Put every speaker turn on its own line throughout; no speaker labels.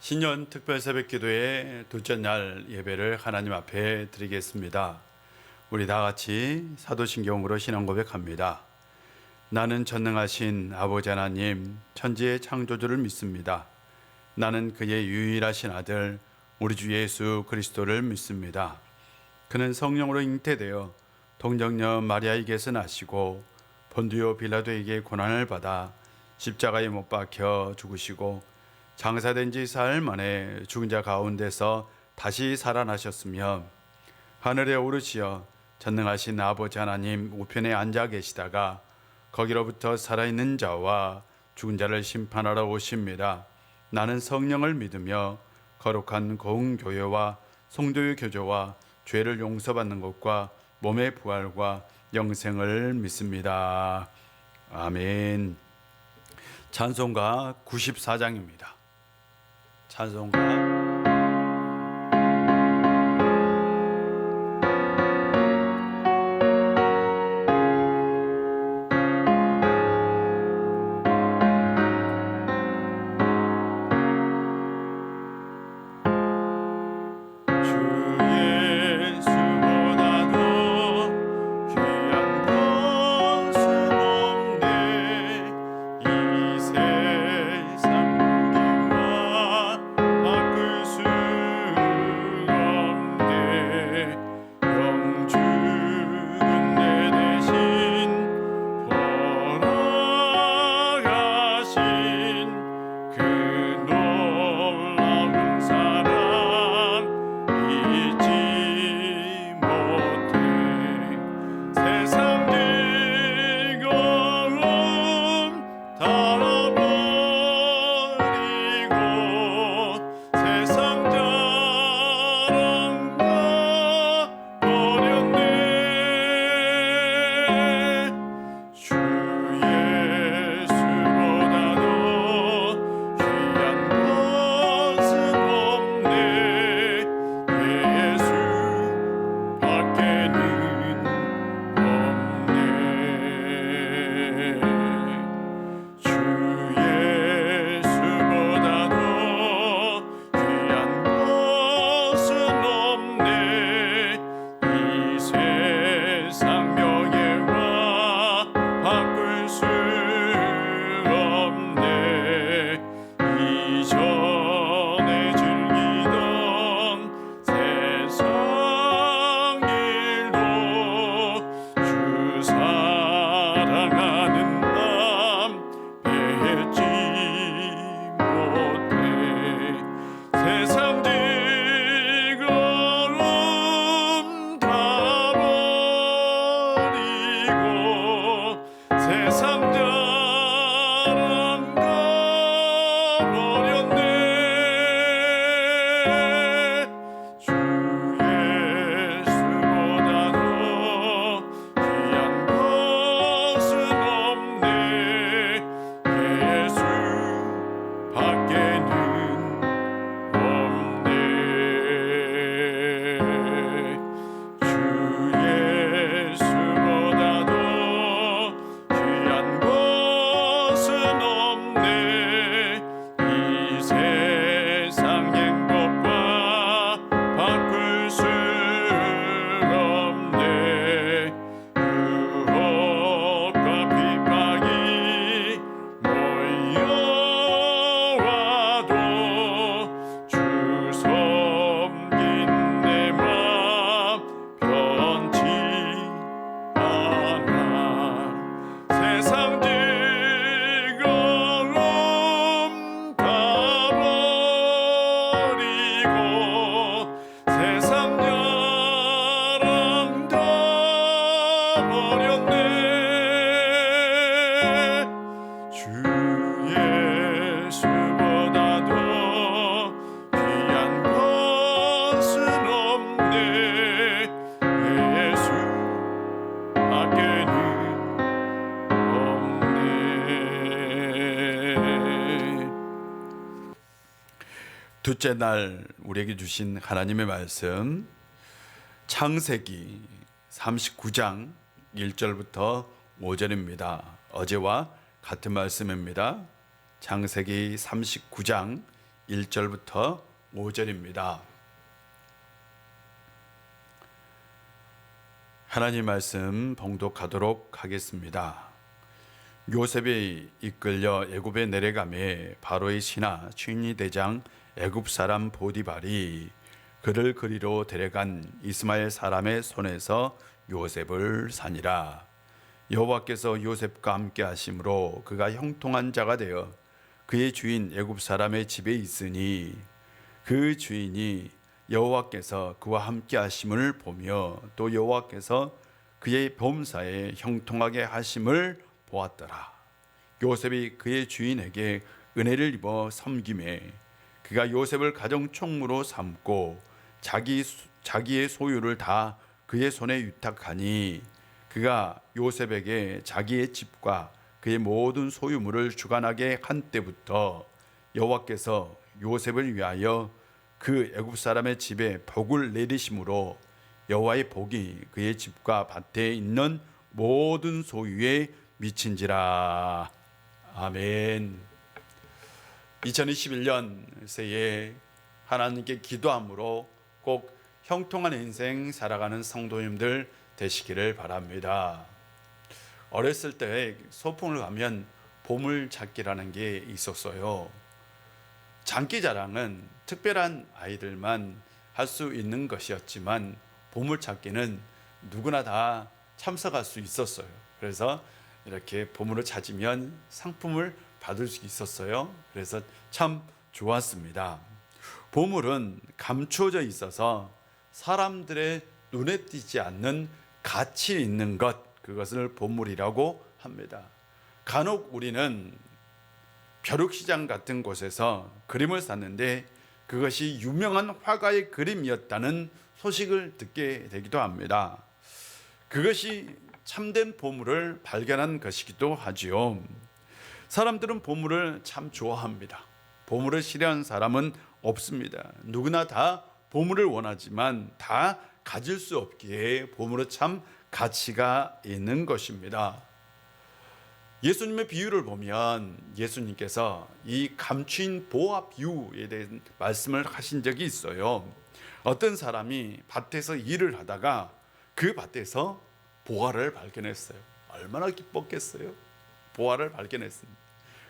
신년 특별 새벽기도의 둘째 날 예배를 하나님 앞에 드리겠습니다. 우리 다 같이 사도신경으로 신앙 고백합니다. 나는 전능하신 아버지 하나님, 천지의 창조주를 믿습니다. 나는 그의 유일하신 아들 우리 주 예수 그리스도를 믿습니다. 그는 성령으로 잉태되어 동정녀 마리아에게서 나시고 본디오 빌라도에게 고난을 받아 십자가에 못 박혀 죽으시고 장사된 지 사흘 만에 죽은 자 가운데서 다시 살아나셨으며 하늘에 오르시어 전능하신 아버지 하나님 우편에 앉아 계시다가 거기로부터 살아있는 자와 죽은 자를 심판하러 오십니다. 나는 성령을 믿으며 거룩한 공교회와 성도의 교제와 죄를 용서받는 것과 몸의 부활과 영생을 믿습니다. 아멘. 찬송가 94장입니다. 찬송가 둘째 날 우리에게 주신 하나님의 말씀 창세기 39장 1절부터 5절입니다. 어제와 같은 말씀입니다. 창세기 39장 1절부터 5절입니다. 하나님 말씀 봉독하도록 하겠습니다. 요셉이 이끌려 애굽에 내려가매 바로의 신하 취니 대장 애굽 사람 보디발이 그를 그리로 데려간 이스마엘 사람의 손에서 요셉을 사니라. 여호와께서 요셉과 함께 하심으로 그가 형통한 자가 되어 그의 주인 애굽 사람의 집에 있으니 그 주인이 여호와께서 그와 함께 하심을 보며 또 여호와께서 그의 범사에 형통하게 하심을 보았더라. 요셉이 그의 주인에게 은혜를 입어 섬김에 그가 요셉을 가정 총무로 삼고 자기의 소유를 다 그의 손에 위탁하니 그가 요셉에게 자기의 집과 그의 모든 소유물을 주관하게 한 때부터 여호와께서 요셉을 위하여 그 애굽 사람의 집에 복을 내리심으로 여호와의 복이 그의 집과 밭에 있는 모든 소유에 미친지라. 아멘. 2021년 새해 하나님께 기도함으로 꼭 형통한 인생 살아가는 성도님들 되시기를 바랍니다. 어렸을 때 소풍을 가면 보물찾기라는 게 있었어요. 장기자랑은 특별한 아이들만 할 수 있는 것이었지만 보물찾기는 누구나 다 참석할 수 있었어요. 그래서 이렇게 보물을 찾으면 상품을 받을 수 있었어요. 그래서 참 좋았습니다. 보물은 감추어져 있어서 사람들의 눈에 띄지 않는 가치 있는 것, 그것을 보물이라고 합니다. 간혹 우리는 벼룩시장 같은 곳에서 그림을 샀는데 그것이 유명한 화가의 그림이었다는 소식을 듣게 되기도 합니다. 그것이 참된 보물을 발견한 것이기도 하지요. 사람들은 보물을 참 좋아합니다. 보물을 싫어하는 사람은 없습니다. 누구나 다 보물을 원하지만 다 가질 수 없기에 보물은 참 가치가 있는 것입니다. 예수님의 비유를 보면 예수님께서 이 감추인 보화 비유에 대한 말씀을 하신 적이 있어요. 어떤 사람이 밭에서 일을 하다가 그 밭에서 보화를 발견했어요. 얼마나 기뻤겠어요. 보화를 발견했습니다.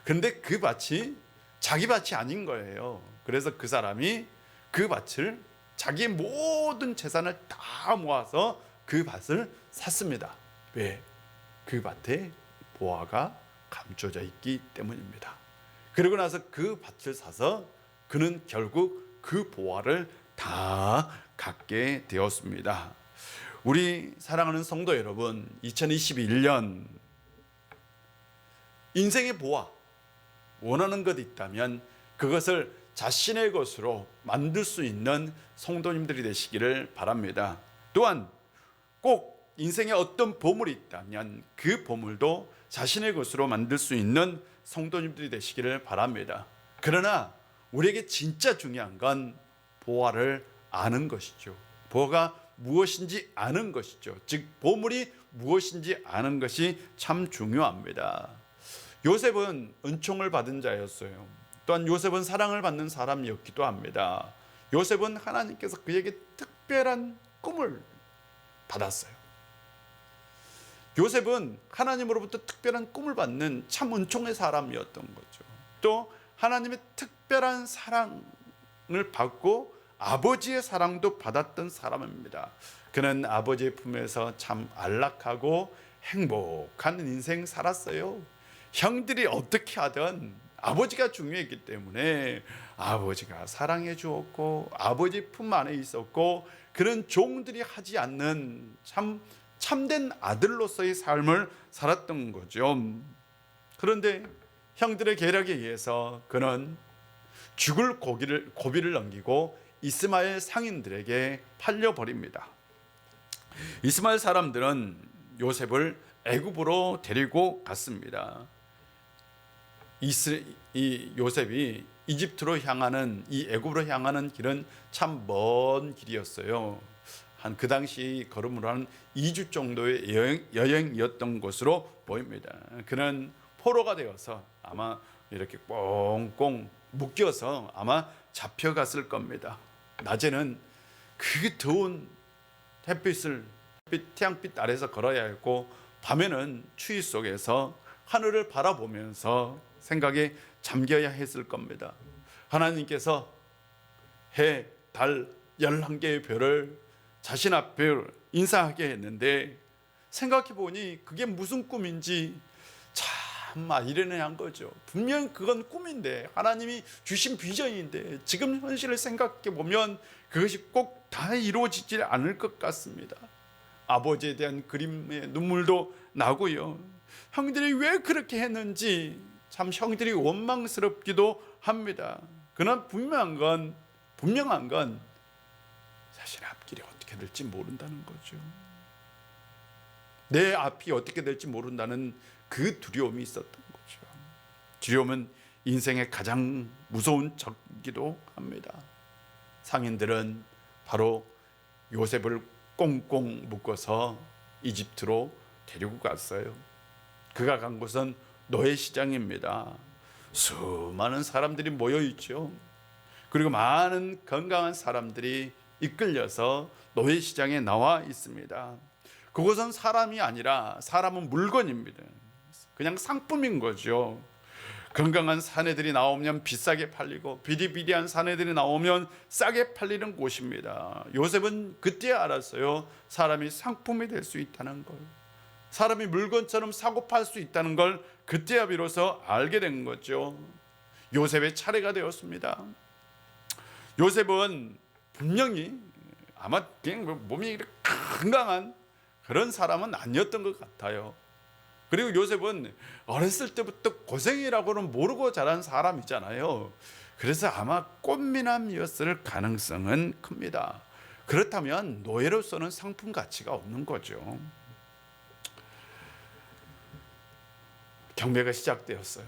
그런데 그 밭이 자기 밭이 아닌 거예요. 그래서 그 사람이 그 밭을 자기의 모든 재산을 다 모아서 그 밭을 샀습니다. 왜? 그 밭에 보화가 감춰져 있기 때문입니다. 그러고 나서 그 밭을 사서 그는 결국 그 보화를 다 갖게 되었습니다. 우리 사랑하는 성도 여러분, 2021년 인생의 보화 원하는 것 있다면 그것을 자신의 것으로 만들 수 있는 성도님들이 되시기를 바랍니다. 또한 꼭 인생에 어떤 보물이 있다면 그 보물도 자신의 것으로 만들 수 있는 성도님들이 되시기를 바랍니다. 그러나 우리에게 진짜 중요한 건 보화를 아는 것이죠. 보화가 무엇인지 아는 것이죠. 즉 보물이 무엇인지 아는 것이 참 중요합니다. 요셉은 은총을 받은 자였어요. 또한 요셉은 사랑을 받는 사람이었기도 합니다. 요셉은 하나님께서 그에게 특별한 꿈을 받았어요. 요셉은 하나님으로부터 특별한 꿈을 받는 참 은총의 사람이었던 거죠. 또 하나님의 특별한 사랑을 받고 아버지의 사랑도 받았던 사람입니다. 그는 아버지의 품에서 참 안락하고 행복한 인생 살았어요. 형들이 어떻게 하든 아버지가 중요했기 때문에 아버지가 사랑해 주었고 아버지 품 안에 있었고 그런 종들이 하지 않는 참된 아들로서의 삶을 살았던 거죠. 그런데 형들의 계략에 의해서 그는 죽을 고비를 넘기고 이스마엘 상인들에게 팔려버립니다. 이스마엘 사람들은 요셉을 애굽으로 데리고 갔습니다. 이 요셉이 이집트로 향하는 이 애굽으로 향하는 길은 참 먼 길이었어요. 한 그 당시 걸음으로 한 2주 정도의 여행이었던 것으로 보입니다. 그는 포로가 되어서 아마 이렇게 꽁꽁 묶여서 아마 잡혀갔을 겁니다. 낮에는 그 더운 태양빛 아래서 걸어야 했고, 밤에는 추위 속에서 하늘을 바라보면서 생각에 잠겨야 했을 겁니다. 하나님께서 해, 달, 11개의 별을 자신 앞에 인사하게 했는데, 생각해 보니 그게 무슨 꿈인지 참 아이러니한 거죠. 분명 그건 꿈인데, 하나님이 주신 비전인데, 지금 현실을 생각해 보면 그것이 꼭 다 이루어지지 않을 것 같습니다. 아버지에 대한 그림의 눈물도 나고요. 형들이 왜 그렇게 했는지 참 형들이 원망스럽기도 합니다. 그러나 분명한 건 자신의 앞길이 어떻게 될지 모른다는 거죠. 내 앞이 어떻게 될지 모른다는 그 두려움이 있었던 거죠. 두려움은 인생의 가장 무서운 적이기도 합니다. 상인들은 바로 요셉을 꽁꽁 묶어서 이집트로 데리고 갔어요. 그가 간 곳은 노예시장입니다. 수많은 사람들이 모여 있죠. 그리고 많은 건강한 사람들이 이끌려서 노예시장에 나와 있습니다. 그곳은 사람이 아니라 사람은 물건입니다. 그냥 상품인 거죠. 건강한 사내들이 나오면 비싸게 팔리고 비리비리한 사내들이 나오면 싸게 팔리는 곳입니다. 요셉은 그때 알았어요. 사람이 상품이 될 수 있다는 걸, 사람이 물건처럼 사고 팔 수 있다는 걸 그때야 비로소 알게 된 거죠. 요셉의 차례가 되었습니다. 요셉은 분명히 아마 그냥 몸이 건강한 그런 사람은 아니었던 것 같아요. 그리고 요셉은 어렸을 때부터 고생이라고는 모르고 자란 사람이잖아요. 그래서 아마 꽃미남이었을 가능성은 큽니다. 그렇다면 노예로서는 상품 가치가 없는 거죠. 경매가 시작되었어요.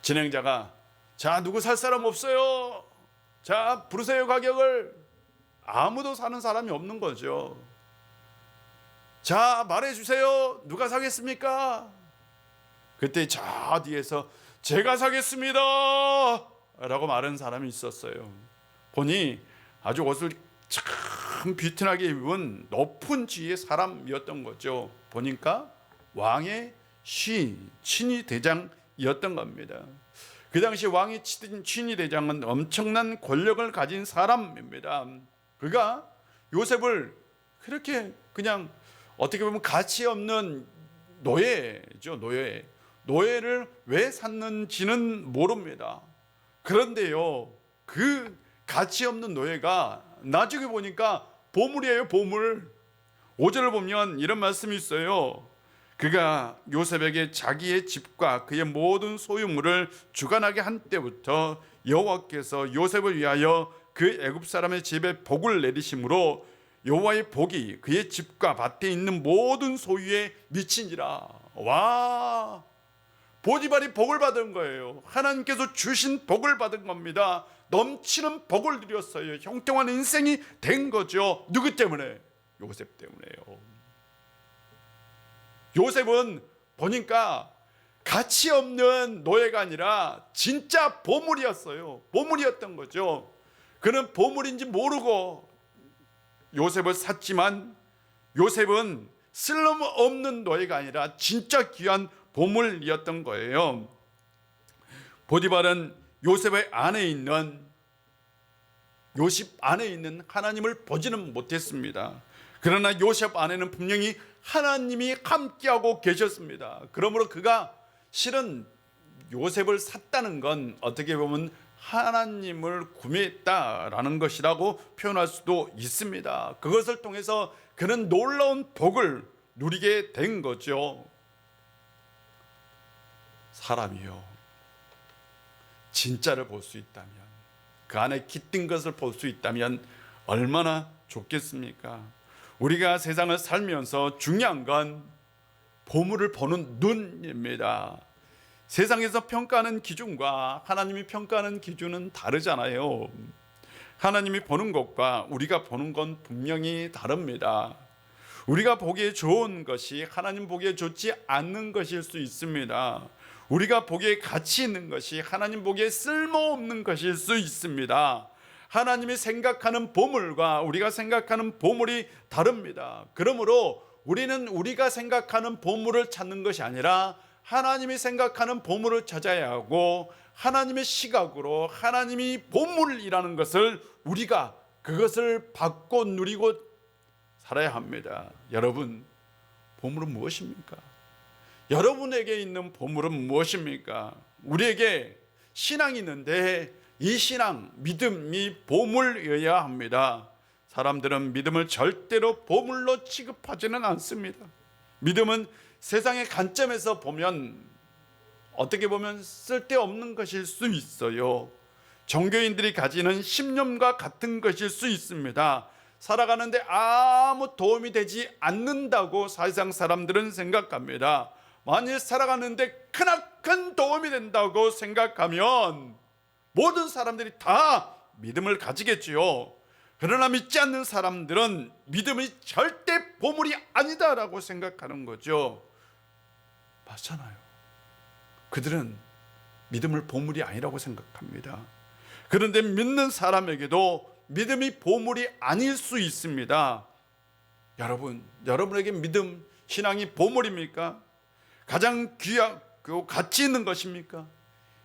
진행자가 자, 누구 살 사람 없어요? 자, 부르세요 가격을. 아무도 사는 사람이 없는 거죠. 자, 말해주세요. 누가 사겠습니까? 그때 저 뒤에서 제가 사겠습니다 라고 말하는 사람이 있었어요. 보니 아주 옷을 참 비튼하게 입은 높은 지위의 사람이었던 거죠. 보니까 왕의 친위 대장이었던 겁니다. 그 당시 왕의 친위 대장은 엄청난 권력을 가진 사람입니다. 그가 요셉을 그렇게 그냥 어떻게 보면 가치 없는 노예죠. 노예를 왜 샀는지는 모릅니다. 그런데요, 그 가치 없는 노예가 나중에 보니까 보물이에요. 보물. 5절을 보면 이런 말씀이 있어요. 그가 요셉에게 자기의 집과 그의 모든 소유물을 주관하게 한 때부터 여호와께서 요셉을 위하여 그 애굽 사람의 집에 복을 내리심으로 여호와의 복이 그의 집과 밭에 있는 모든 소유에 미치니라. 와, 보디발이 복을 받은 거예요. 하나님께서 주신 복을 받은 겁니다. 넘치는 복을 누렸어요. 형통한 인생이 된 거죠. 누구 때문에? 요셉 때문에요. 요셉은 보니까 가치 없는 노예가 아니라 진짜 보물이었어요. 보물이었던 거죠. 그는 보물인지 모르고 요셉을 샀지만 요셉은 쓸모없는 노예가 아니라 진짜 귀한 보물이었던 거예요. 보디발은 요셉 안에 있는 하나님을 보지는 못했습니다. 그러나 요셉 안에는 분명히 하나님이 함께하고 계셨습니다. 그러므로 그가 실은 요셉을 샀다는 건 어떻게 보면 하나님을 구매했다라는 것이라고 표현할 수도 있습니다. 그것을 통해서 그는 놀라운 복을 누리게 된 거죠. 사람이요, 진짜를 볼 수 있다면, 그 안에 깃든 것을 볼 수 있다면 얼마나 좋겠습니까? 우리가 세상을 살면서 중요한 건 보물을 보는 눈입니다. 세상에서 평가하는 기준과 하나님이 평가하는 기준은 다르잖아요. 하나님이 보는 것과 우리가 보는 건 분명히 다릅니다. 우리가 보기에 좋은 것이 하나님 보기에 좋지 않는 것일 수 있습니다. 우리가 보기에 가치 있는 것이 하나님 보기에 쓸모없는 것일 수 있습니다. 하나님이 생각하는 보물과 우리가 생각하는 보물이 다릅니다. 그러므로 우리는 우리가 생각하는 보물을 찾는 것이 아니라 하나님이 생각하는 보물을 찾아야 하고, 하나님의 시각으로 하나님이 보물이라는 것을 우리가 그것을 받고 누리고 살아야 합니다. 여러분, 보물은 무엇입니까? 여러분에게 있는 보물은 무엇입니까? 우리에게 신앙이 있는데 이 신앙, 믿음이 보물이어야 합니다. 사람들은 믿음을 절대로 보물로 취급하지는 않습니다. 믿음은 세상의 관점에서 보면 어떻게 보면 쓸데없는 것일 수 있어요. 종교인들이 가지는 신념과 같은 것일 수 있습니다. 살아가는데 아무 도움이 되지 않는다고 사회상 사람들은 생각합니다. 만일 살아가는데 크나큰 도움이 된다고 생각하면 모든 사람들이 다 믿음을 가지겠지요. 그러나 믿지 않는 사람들은 믿음이 절대 보물이 아니다라고 생각하는 거죠. 맞잖아요. 그들은 믿음을 보물이 아니라고 생각합니다. 그런데 믿는 사람에게도 믿음이 보물이 아닐 수 있습니다. 여러분, 여러분에게 믿음, 신앙이 보물입니까? 가장 귀하고 가치 있는 것입니까?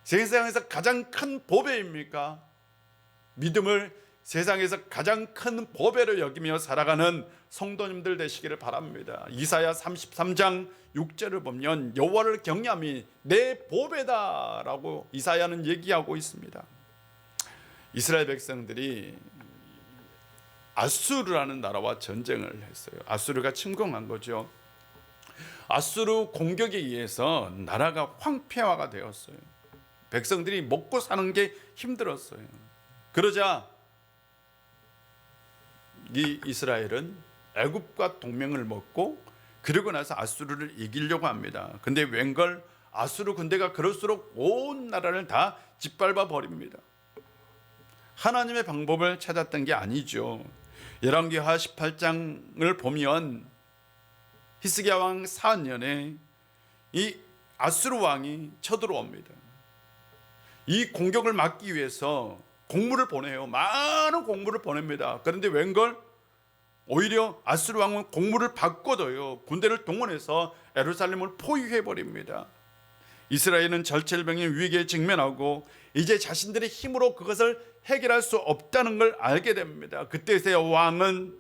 세상에서 가장 큰 보배입니까? 믿음을 세상에서 가장 큰 보배로 여기며 살아가는 성도님들 되시기를 바랍니다. 이사야 33장 6절을 보면 여호와를 경외함이 내 보배다라고 이사야는 얘기하고 있습니다. 이스라엘 백성들이 아수르라는 나라와 전쟁을 했어요. 아수르가 침공한 거죠. 아수르 공격에 의해서 나라가 황폐화가 되었어요. 백성들이 먹고 사는 게 힘들었어요. 그러자 이 이스라엘은 애굽과 동맹을 맺고 그러고 나서 아수르를 이기려고 합니다. 근데 웬걸 아수르 군대가 그럴수록 온 나라를 다 짓밟아 버립니다. 하나님의 방법을 찾았던 게 아니죠. 열왕기하 18장을 보면 히스기야 왕 4년에 이 아수르 왕이 쳐들어옵니다. 이 공격을 막기 위해서 공무를 보내요. 많은 공무를 보냅니다. 그런데 웬걸 오히려 아수르 왕은 공무를 바꿔둬요. 군대를 동원해서 예루살렘을 포위해 버립니다. 이스라엘은 절체절명의 위기에 직면하고 이제 자신들의 힘으로 그것을 해결할 수 없다는 걸 알게 됩니다. 그때서야 왕은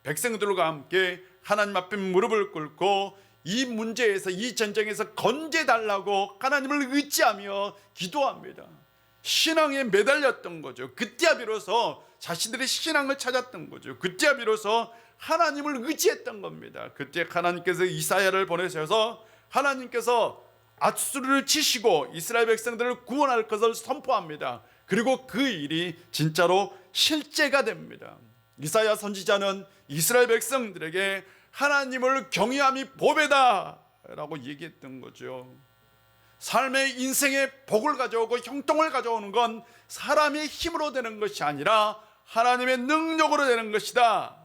백성들과 함께 하나님 앞에 무릎을 꿇고 이 문제에서, 이 전쟁에서 건져달라고 하나님을 의지하며 기도합니다. 신앙에 매달렸던 거죠. 그때야 비로소 자신들의 신앙을 찾았던 거죠. 그때야 비로소 하나님을 의지했던 겁니다. 그때 하나님께서 이사야를 보내셔서 하나님께서 아수르를 치시고 이스라엘 백성들을 구원할 것을 선포합니다. 그리고 그 일이 진짜로 실제가 됩니다. 이사야 선지자는 이스라엘 백성들에게 하나님을 경외함이 보배다 라고 얘기했던 거죠. 삶의 인생의 복을 가져오고 형통을 가져오는 건 사람의 힘으로 되는 것이 아니라 하나님의 능력으로 되는 것이다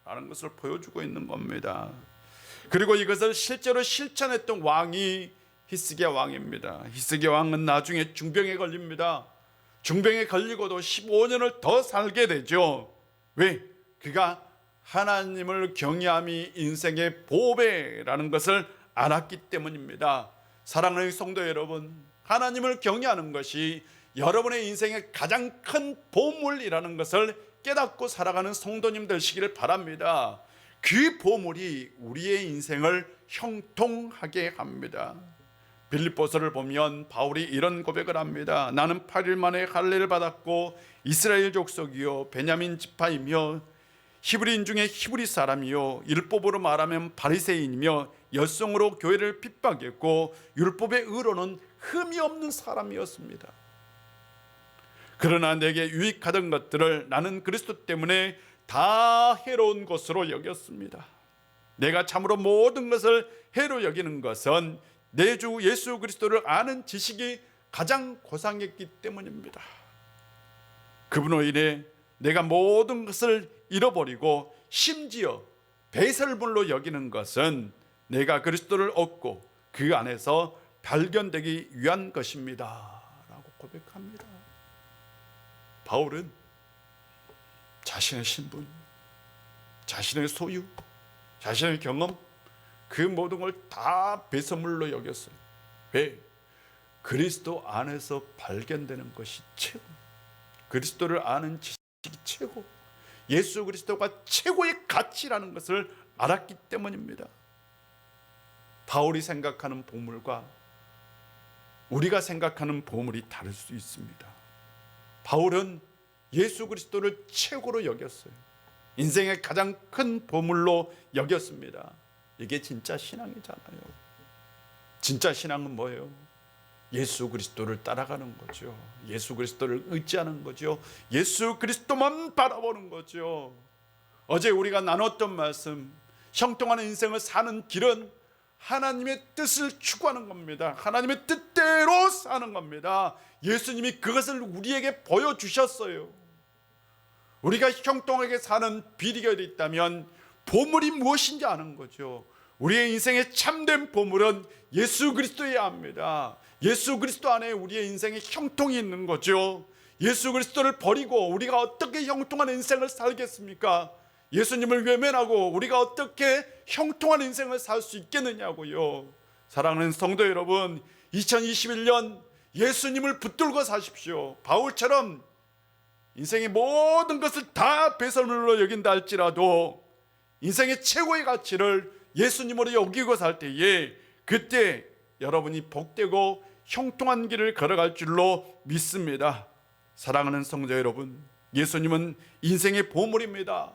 라는 것을 보여주고 있는 겁니다. 그리고 이것을 실제로 실천했던 왕이 히스기야 왕입니다. 히스기야 왕은 나중에 중병에 걸립니다. 중병에 걸리고도 15년을 더 살게 되죠. 왜? 그가 하나님을 경외함이 인생의 보배라는 것을 알았기 때문입니다. 사랑하는 성도 여러분, 하나님을 경외하는 것이 여러분의 인생의 가장 큰 보물이라는 것을 깨닫고 살아가는 성도님 되시기를 바랍니다. 그 보물이 우리의 인생을 형통하게 합니다. 빌립보서를 보면 바울이 이런 고백을 합니다. 나는 8일 만에 할례를 받았고 이스라엘 족속이요 베냐민 지파이며 히브리인 중에 히브리 사람이요 율법으로 말하면 바리새인이며 열성으로 교회를 핍박했고 율법의 의로는 흠이 없는 사람이었습니다. 그러나 내게 유익하던 것들을 나는 그리스도 때문에 다 해로운 것으로 여겼습니다. 내가 참으로 모든 것을 해로 여기는 것은 내 주 예수 그리스도를 아는 지식이 가장 고상했기 때문입니다. 그분으로 인해 내가 모든 것을 잃어버리고 심지어 배설물로 여기는 것은 내가 그리스도를 얻고 그 안에서 발견되기 위한 것입니다 라고 고백합니다. 바울은 자신의 신분, 자신의 소유, 자신의 경험, 그 모든 걸 다 배설물로 여겼어요. 왜? 그리스도 안에서 발견되는 것이 최고, 그리스도를 아는 지식이 최고, 예수 그리스도가 최고의 가치라는 것을 알았기 때문입니다. 바울이 생각하는 보물과 우리가 생각하는 보물이 다를 수 있습니다. 바울은 예수 그리스도를 최고로 여겼어요. 인생의 가장 큰 보물로 여겼습니다. 이게 진짜 신앙이잖아요. 진짜 신앙은 뭐예요? 예수 그리스도를 따라가는 거죠. 예수 그리스도를 의지하는 거죠. 예수 그리스도만 바라보는 거죠. 어제 우리가 나눴던 말씀, 형통한 인생을 사는 길은 하나님의 뜻을 추구하는 겁니다. 하나님의 뜻대로 사는 겁니다. 예수님이 그것을 우리에게 보여주셨어요. 우리가 형통하게 사는 비결이 있다면 보물이 무엇인지 아는 거죠. 우리의 인생의 참된 보물은 예수 그리스도여야 합니다. 예수 그리스도 안에 우리의 인생의 형통이 있는 거죠. 예수 그리스도를 버리고 우리가 어떻게 형통한 인생을 살겠습니까? 예수님을 외면하고 우리가 어떻게 형통한 인생을 살 수 있겠느냐고요. 사랑하는 성도 여러분, 2021년 예수님을 붙들고 사십시오. 바울처럼 인생의 모든 것을 다 배설물로 여긴다 할지라도 인생의 최고의 가치를 예수님으로 여기고 살 때에 그때 여러분이 복되고 형통한 길을 걸어갈 줄로 믿습니다. 사랑하는 성도 여러분, 예수님은 인생의 보물입니다.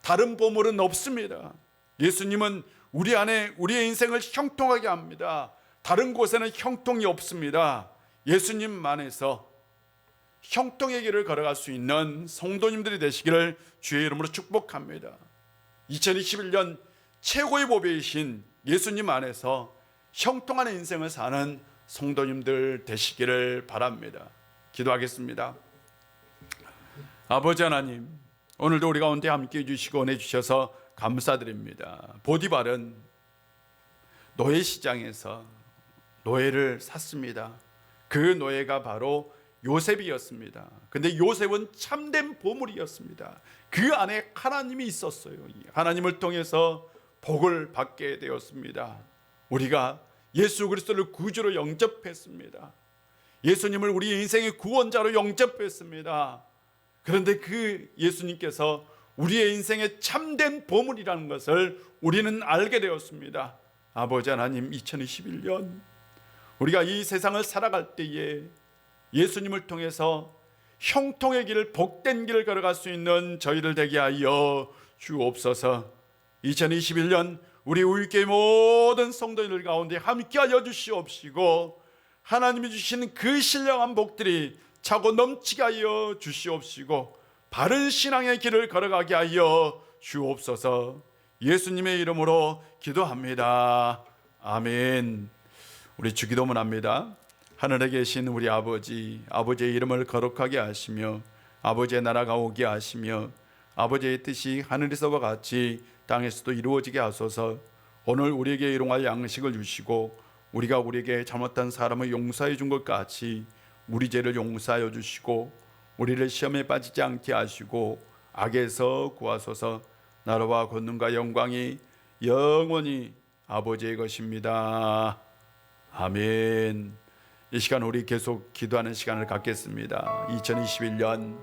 다른 보물은 없습니다. 예수님은 우리 안에 우리의 인생을 형통하게 합니다. 다른 곳에는 형통이 없습니다. 예수님 안에서 형통의 길을 걸어갈 수 있는 성도님들이 되시기를 주의 이름으로 축복합니다. 2021년 최고의 보배이신 예수님 안에서 형통한 인생을 사는 성도님들 되시기를 바랍니다. 기도하겠습니다. 아버지 하나님, 오늘도 우리 가운데 함께해 주시고 은혜 주셔서 감사드립니다. 보디발은 노예 시장에서 노예를 샀습니다. 그 노예가 바로 요셉이었습니다. 근데 요셉은 참된 보물이었습니다. 그 안에 하나님이 있었어요. 하나님을 통해서 복을 받게 되었습니다. 우리가 예수 그리스도를 구주로 영접했습니다. 예수님을 우리 인생의 구원자로 영접했습니다. 그런데 그 예수님께서 우리의 인생의 참된 보물이라는 것을 우리는 알게 되었습니다. 아버지 하나님, 2021년 우리가 이 세상을 살아갈 때에 예수님을 통해서 형통의 길을, 복된 길을 걸어갈 수 있는 저희들 되게 하여 주옵소서. 2021년 우리 우리교회 모든 성도들 가운데 함께하여 주시옵시고 하나님이 주신 그 신령한 복들이 차고 넘치게 하여 주시옵시고 바른 신앙의 길을 걸어가게 하여 주옵소서. 예수님의 이름으로 기도합니다. 아멘. 우리 주기도문 합니다. 하늘에 계신 우리 아버지, 아버지의 이름을 거룩하게 하시며 아버지의 나라가 오게 하시며 아버지의 뜻이 하늘에서와 같이 땅에서도 이루어지게 하소서. 오늘 우리에게 일용할 양식을 주시고 우리가 우리에게 잘못한 사람을 용서해 준 것 같이 우리 죄를 용서하여 주시고 우리를 시험에 빠지지 않게 하시고 악에서 구하소서. 나라와 권능과 영광이 영원히 아버지의 것입니다. 아멘. 이 시간 우리 계속 기도하는 시간을 갖겠습니다. 2021년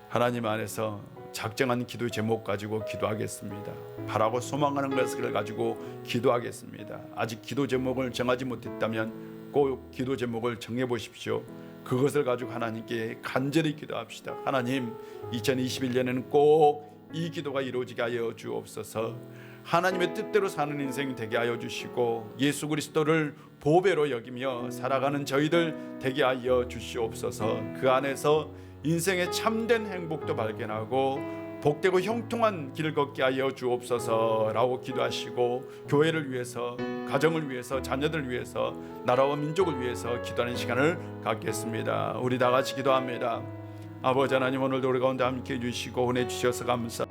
하나님 안에서 작정한 기도 제목 가지고 기도하겠습니다. 바라고 소망하는 것을 가지고 기도하겠습니다. 아직 기도 제목을 정하지 못했다면 꼭 기도 제목을 정해 보십시오. 그것을 가지고 하나님께 간절히 기도합시다. 하나님, 2021년에는 꼭 이 기도가 이루어지게 하여 주옵소서. 하나님의 뜻대로 사는 인생 되게 하여 주시고 예수 그리스도를 보배로 여기며 살아가는 저희들 되게 하여 주시옵소서. 그 안에서 인생의 참된 행복도 발견하고 복되고 형통한 길을 걷게 하여 주옵소서라고 기도하시고 교회를 위해서, 가정을 위해서, 자녀들을 위해서, 나라와 민족을 위해서 기도하는 시간을 갖겠습니다. 우리 다 같이 기도합니다. 아버지 하나님, 오늘도 우리 가운데 함께 해주시고 은혜 주셔서 감사합니다.